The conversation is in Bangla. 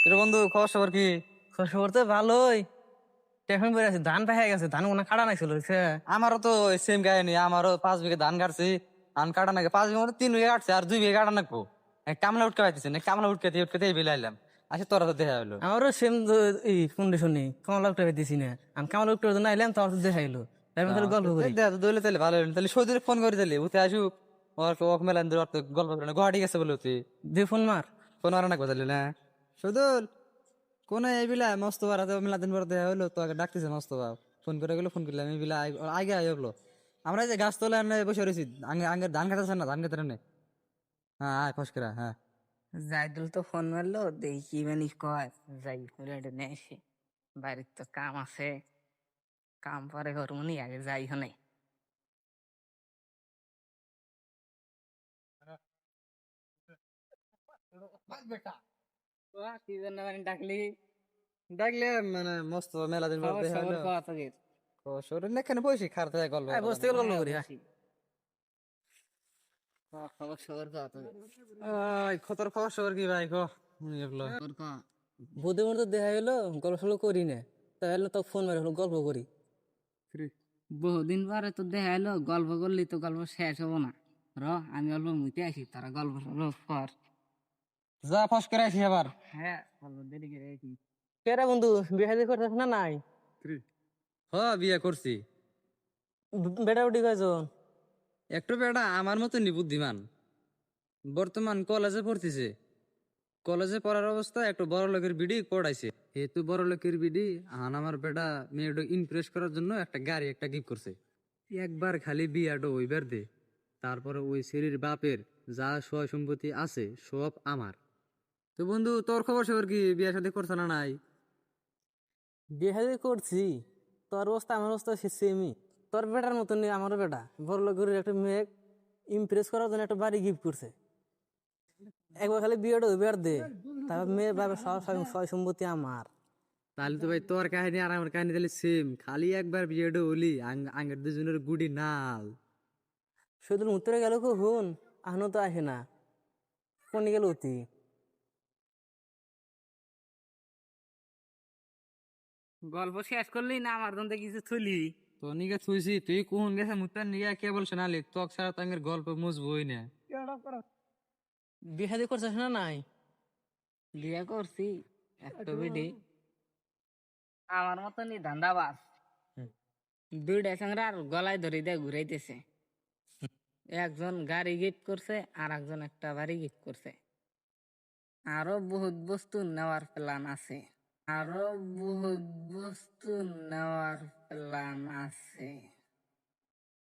এটা বন্ধু খবর সবর কি? খবর তো ভালোই। টেনশন করে আছে, ধান পেকে গেছে, ধান কোনো কাটা নাই ছিল আমারও তো সেম কাহিনী, আমারও 5 বিঘা ধান কাটছি। ধান কাটা নাকি 5 বিঘা মধ্যে 3 বিঘা কাটছে, আর 2 বিঘা কাটা নাকবো। কামলা উঠকে পাইতেছে না, কামলা উঠকে উঠকে বিলাইলাম। আচ্ছা তোরা তো দেখা হলো। আমারও সেম এই কন্ডিশন নেই, কামলা উঠতে দিছি না। আমি কামলা উঠতে না এলাম, তোমার তো দেখাইলো, তাই আমি তাহলে গল্প করি। দেখা তো দইলে তাহলে ভালো হলো, তাহলে সৌদির ফোন করে দিলে উঠে আসুক। ওর মেলা গল্প করে না, গুয়াহাটি গেছে বলে তুই দিয়ে ফোন মার। ফোন মারা নাকবো তাহলে না। সৌদুল কোন এই বিলা মস্ত বার মেলা দিন পর দেখা হলো, তো আগে ডাকতেছে মস্ত বাপ। ফোন করে গেলো, ফোন করলাম এই বিলা আগে হলো। আমরা এই যে গাছ তোলা বসে রয়েছি, আগে আগে ধান কাটাছে না, ধান কাটার নেই। হ্যাঁ আয় ফসকেরা হ্যাঁ। জাইদুল তো ফোন মারলো, দেখি কি জানি কয়। যাই রেডি নেই এসে, বাড়ির তো কাম আছে, কাম পরে করবনি, আগে যাই হনে। কি জন্য মানে ডাকলি? ডাকলে মানে মস্ত মেলা দিন পর খবর দেখা সবর হলো। কত গের? শরীর এখানে বসে খারতে গল্প আয় করা বসতে লাগে গেলে না। গল্প করি। বসি। খবর সবর কত গের? খতর খবর সবর কি ভাই কো? শুনি এগুলো। তোর ক? বুধের মধ্যে দেখা হইলো, গল্প সল্প করি না, তাই হলো তো ফোন মারি হলো গল্প করি। বহুদিন পরে তো দেখা এলো, গল্প করলি তো গল্প শেষ হবো না। র, আমি অল্প মুইতে আসি, তারা গল্প সল্প কর। যা ফসকেরা আসি আবার। হ্যাঁ, অল্প দেরি করে আসি। কেরা বন্ধু, বিয়ে শাদী করতেছ না নাই? হ বিয়ে করছি। বেটা উঠি কয়জন? একটু বেটা আমার মতনই বুদ্ধিমান। বর্তমান কলেজে পড়তেছে। কলেজে পড়ার অবস্থা একটু বড় লোকের বিডি পড়াইছে। যেহেতু বড় লোকের বিডি, আমার বেটা মেয়েটা ইমপ্রেস করার জন্য একটা গাড়ি একটা গিফট করছে। একবার খালি বিয়াটা ওইবার দে, তারপরে ওই ছেলের বাপের যা সয় সম্পত্তি আছে সব আমার। তো বন্ধু তোর খবর সবর কি? বিয়ে শাদী করছে না নাই? বিয়ে শাদী করছি। তোর অবস্থা আমার অবস্থা সেমই। তোর বেটার মতন আমারও বেটা বড় লোকের একটা মেয়ে ইমপ্রেস করার জন্য একটা বাড়ি গিফট করছে। একবার খালি বিয়েটা ওইবার দে, তারপর মেয়ের বাবা সব সয় সম্পত্তি আমার। তাহলে তো ভাই তোর কাহিনী আর আমার কাহিনী তাহলে সেম, খালি একবার বিয়েটা হলি আঙ্গের দুজনের গুড়ি নাল। শুধু উত্তরে গেল কখন, আহনো তো আসে না, কোন গেল অতি। গল্প শেষ করলি না, আমার দন্তে কিছু থুলি? তো নিকে থুইছি, তুই কোন গেছে মুতার নিয়ে কে বলছে না লিখ, তোক ছাড়া তো আঙ্গের গল্প মুজবই না। বিয়ে শাদী করছিস না নাই? বিয়ে করছি, একটা বিডি। আমার মতনই ধান্দাবাজ, দুইটা সঙ্গে আর গলায় ধরে দিয়ে ঘুরাইতেছে। একজন গাড়ি গিফট করছে, আর একজন একটা বাড়ি গিফট করছে। আরো বহুত বস্তু নেওয়ার প্ল্যান আছে। আরো বহুত বস্তু নেওয়ার প্ল্যান আছে।